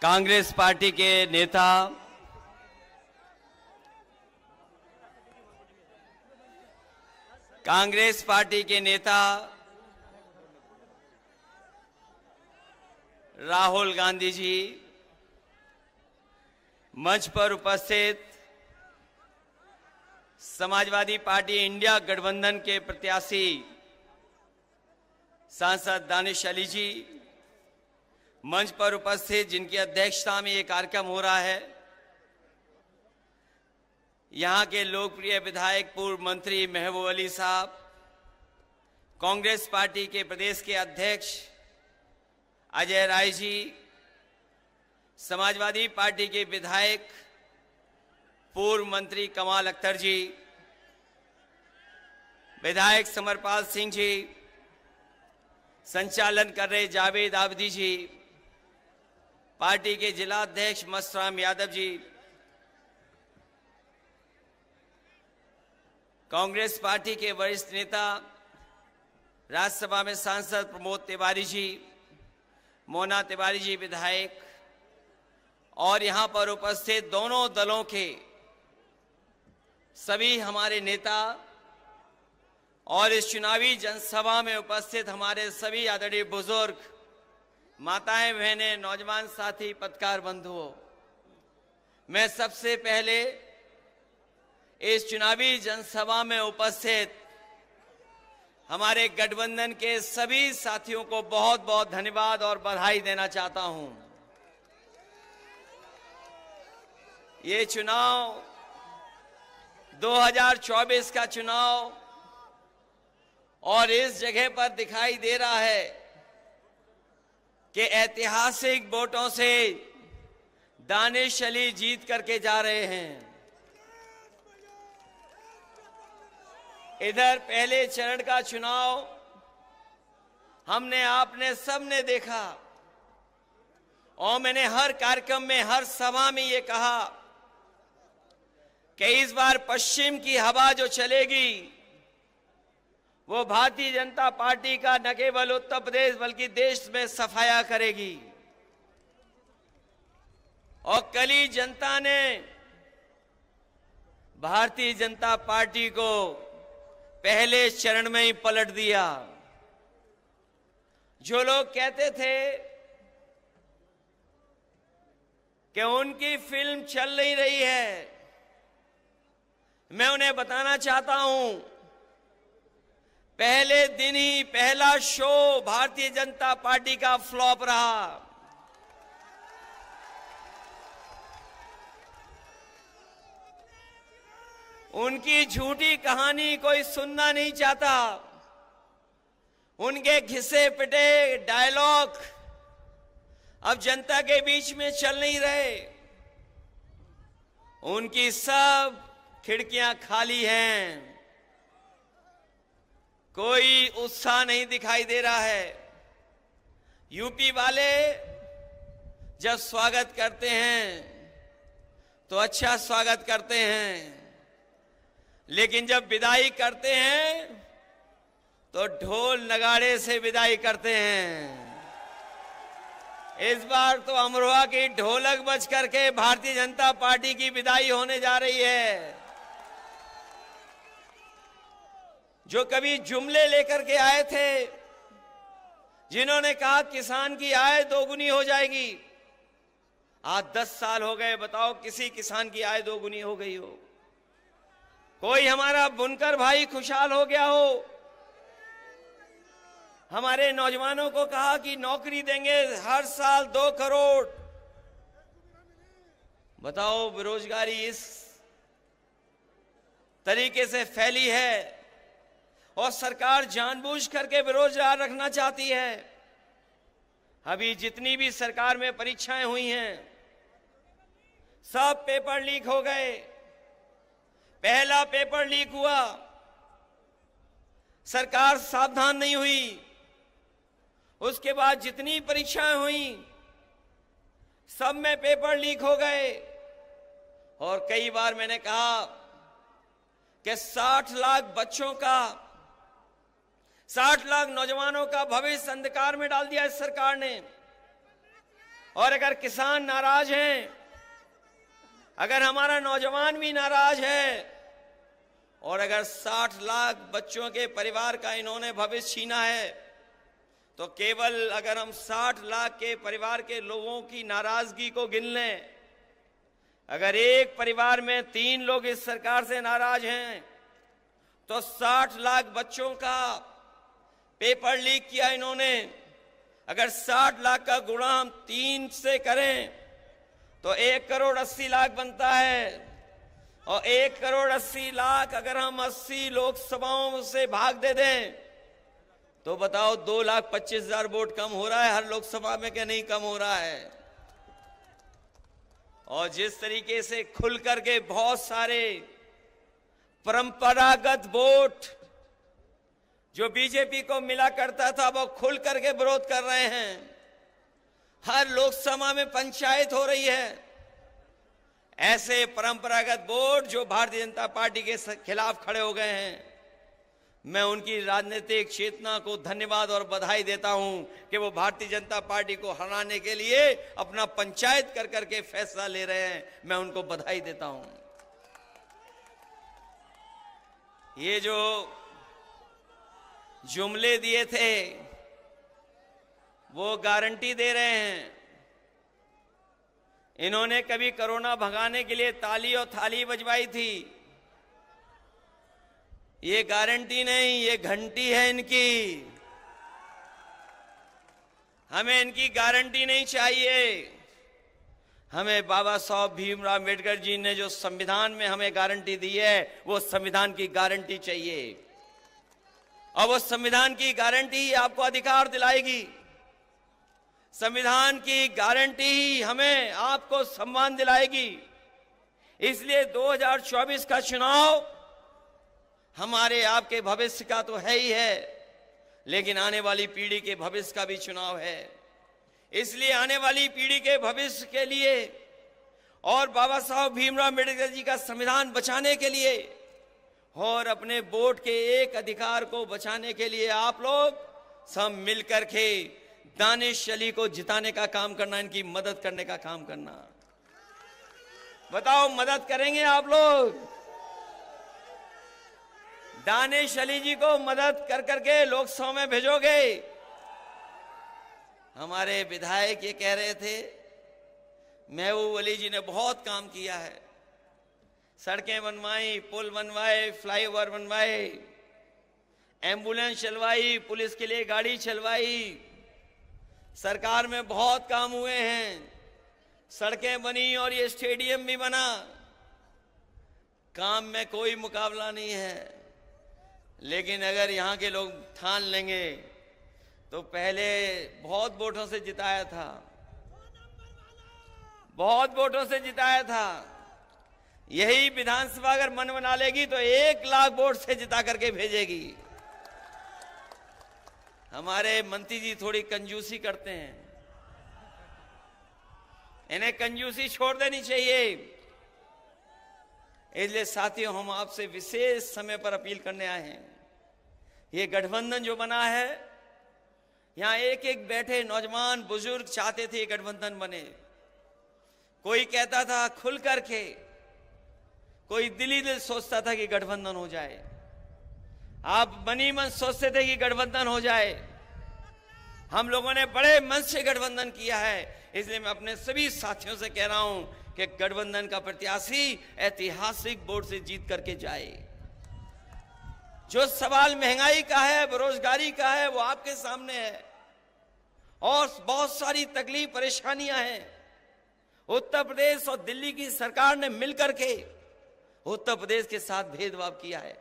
Congress party के नेता राहुल गांधी जी, मंच पर उपस्थित समाजवादी पार्टी इंडिया गठबंधन के प्रत्याशी सांसद दानिश अली जी, मंच पर उपस्थित जिनकी अध्यक्षता में ये कार्यक्रम हो रहा है, यहां के लोकप्रिय विधायक पूर्व मंत्री महबूब अली साहब, कांग्रेस पार्टी के प्रदेश के अध्यक्ष अजय राय जी, समाजवादी पार्टी के विधायक पूर्व मंत्री कमाल अख्तर जी, विधायक समरपाल सिंह जी, संचालन कर रहे जावेद आबदी जी, पार्टी के जिला अध्यक्ष मस्तराम यादव जी, कांग्रेस पार्टी के वरिष्ठ नेता राज्यसभा में सांसद प्रमोद तिवारी जी, मोना तिवारी जी विधायक, और यहां पर उपस्थित दोनों दलों के सभी हमारे नेता और इस चुनावी जनसभा में उपस्थित हमारे सभी आदरणीय बुजुर्ग, माताएं, बहनें, नौजवान साथी, पत्रकार बंधुओं, मैं सबसे पहले इस चुनावी जनसभा में उपस्थित हमारे गठबंधन के सभी साथियों को बहुत बहुत धन्यवाद और बधाई देना चाहता हूं। ये चुनाव 2024 का चुनाव और इस जगह पर दिखाई दे रहा है कि ऐतिहासिक वोटों से दानिश अली जीत करके जा रहे हैं। इधर पहले चरण का चुनाव हमने, आपने, सबने देखा और मैंने हर कार्यक्रम में, हर सभा में ये कहा कि इस बार पश्चिम की हवा जो चलेगी वो भारतीय जनता पार्टी का न केवल उत्तर प्रदेश बल्कि देश में सफाया करेगी। और कल ही जनता ने भारतीय जनता पार्टी को पहले चरण में ही पलट दिया। जो लोग कहते थे कि उनकी फिल्म चल नहीं रही है, मैं उन्हें बताना चाहता हूं, पहले दिन ही पहला शो भारतीय जनता पार्टी का फ्लॉप रहा। उनकी झूठी कहानी कोई सुनना नहीं चाहता। उनके घिसे पिटे डायलॉग अब जनता के बीच में चल नहीं रहे। उनकी सब खिड़कियां खाली हैं, कोई उत्साह नहीं दिखाई दे रहा है। यूपी वाले जब स्वागत करते हैं तो अच्छा स्वागत करते हैं, लेकिन जब विदाई करते हैं तो ढोल नगाड़े से विदाई करते हैं। इस बार तो अमरोहा की ढोलक बज करके भारतीय जनता पार्टी की विदाई होने जा रही है। जो कभी जुमले लेकर के आए थे, जिन्होंने कहा किसान की आय दोगुनी हो जाएगी, आज 10 साल हो गए, बताओ किसी किसान की आय दोगुनी हो गई हो? कोई हमारा बुनकर भाई खुशहाल हो गया हो? हमारे नौजवानों को कहा कि नौकरी देंगे हर साल 2 करोड़। बताओ, बेरोजगारी इस तरीके से फैली है और सरकार जानबूझ करके बेरोजगार रखना चाहती है। अभी जितनी भी सरकार में परीक्षाएं हुई हैं, सब पेपर लीक हो गए। पहला पेपर लीक हुआ, सरकार सावधान नहीं हुई। उसके बाद जितनी परीक्षाएं हुई, सब में पेपर लीक हो गए। और कई बार मैंने कहा कि 60 लाख बच्चों का, 60 लाख नौजवानों का भविष्य अंधकार में डाल दिया इस सरकार ने। और अगर किसान नाराज हैं, अगर हमारा नौजवान भी नाराज है, और अगर 60 लाख बच्चों के परिवार का इन्होंने भविष्य छीना है, तो केवल अगर हम 60 लाख के परिवार के लोगों की नाराजगी को गिन लें, अगर एक परिवार में 3 लोग इस सरकार से नाराज हैं, तो 60 लाख बच्चों का पेपर लीक किया इन्होंने। अगर 60 लाख का गुणा हम 3 से करें तो 1,80,00,000 बनता है, और 1,80,00,000 अगर हम 80 लोकसभाओं से भाग दे दें तो बताओ 2,25,000 वोट कम हो रहा है हर लोकसभा में, क्या नहीं कम हो रहा है? और जिस तरीके से खुल करके बहुत सारे परंपरागत वोट जो बीजेपी को मिला करता था वो खुल करके विरोध कर रहे हैं। हर लोकसभा में पंचायत हो रही है। ऐसे परंपरागत वोट जो भारतीय जनता पार्टी के खिलाफ खड़े हो गए हैं, मैं उनकी राजनीतिक चेतना को धन्यवाद और बधाई देता हूं कि वो भारतीय जनता पार्टी को हराने के लिए अपना पंचायत कर करके फैसला ले रहे हैं। मैं उनको बधाई देता हूं। ये जो जुमले दिए थे वो गारंटी दे रहे हैं। इन्होंने कभी कोरोना भगाने के लिए ताली और थाली बजवाई थी। ये गारंटी नहीं, ये घंटी है इनकी। हमें इनकी गारंटी नहीं चाहिए। हमें बाबा साहब भीमराव अम्बेडकर जी ने जो संविधान में हमें गारंटी दी है, वो संविधान की गारंटी चाहिए। और वो संविधान की गारंटी ही आपको अधिकार दिलाएगी। संविधान की गारंटी ही हमें आपको सम्मान दिलाएगी। इसलिए 2024 का चुनाव हमारे आपके भविष्य का तो है ही है, लेकिन आने वाली पीढ़ी के भविष्य का भी चुनाव है। इसलिए आने वाली पीढ़ी के भविष्य के लिए और बाबा साहब भीमराव अम्बेडकर जी का संविधान बचाने के लिए और अपने वोट के एक अधिकार को बचाने के लिए आप लोग सब मिलकर के दानिश अली को जिताने का काम करना, इनकी मदद करने का काम करना। बताओ, मदद करेंगे आप लोग? दानिश अली जी को मदद कर करके लोकसभा में भेजोगे? हमारे विधायक ये कह रहे थे, महबूब अली जी ने बहुत काम किया है। सड़कें बनवाई, पुल बनवाए, फ्लाईओवर बनवाए, एम्बुलेंस चलवाई, पुलिस के लिए गाड़ी चलवाई। सरकार में बहुत काम हुए हैं। सड़कें बनी और ये स्टेडियम भी बना। काम में कोई मुकाबला नहीं है। लेकिन अगर यहाँ के लोग ठान लेंगे तो पहले बहुत वोटों से जिताया था, बहुत वोटों से जिताया था। यही विधानसभा अगर मन बना लेगी तो 1 लाख वोट से जिता करके भेजेगी। हमारे मंत्री जी थोड़ी कंजूसी करते हैं, इन्हें कंजूसी छोड़ देनी चाहिए। इसलिए साथियों, हम आपसे विशेष समय पर अपील करने आए हैं। ये गठबंधन जो बना है, यहां एक एक बैठे नौजवान बुजुर्ग चाहते थे गठबंधन बने। कोई कहता था खुल करके, कोई दिली दिल सोचता था कि गठबंधन हो जाए। आप मनी मन सोचते थे कि गठबंधन हो जाए। हम लोगों ने बड़े मन से गठबंधन किया है। इसलिए मैं अपने सभी साथियों से कह रहा हूं कि गठबंधन का प्रत्याशी ऐतिहासिक वोट से जीत करके जाए। जो सवाल महंगाई का है, बेरोजगारी का है, वो आपके सामने है। और बहुत सारी तकलीफ परेशानियां हैं। उत्तर प्रदेश और दिल्ली की सरकार ने मिलकर के उत्तर प्रदेश के साथ भेदभाव किया है,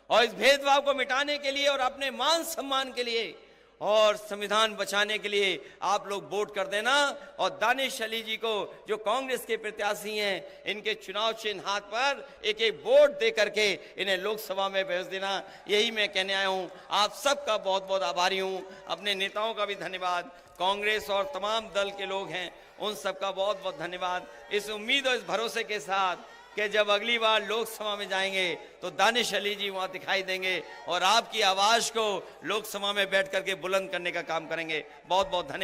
और इस भेदभाव को मिटाने के लिए और अपने मान सम्मान के लिए और संविधान बचाने के लिए आप लोग वोट कर देना। और दानिश अली जी को, जो कांग्रेस के प्रत्याशी हैं, इनके चुनाव चिन्ह हाथ पर एक एक वोट दे करके इन्हें लोकसभा में भेज देना। यही मैं कहने आया हूं। आप सबका बहुत बहुत आभारी हूं। अपने नेताओं का भी धन्यवाद। कांग्रेस और तमाम दल के लोग हैं, उन सबका बहुत बहुत धन्यवाद। इस उम्मीद और इस भरोसे के साथ कि जब अगली बार लोकसभा में जाएंगे तो दानिश अली जी वहां दिखाई देंगे और आपकी आवाज को लोकसभा में बैठ करके बुलंद करने का काम करेंगे। बहुत बहुत धन्यवाद।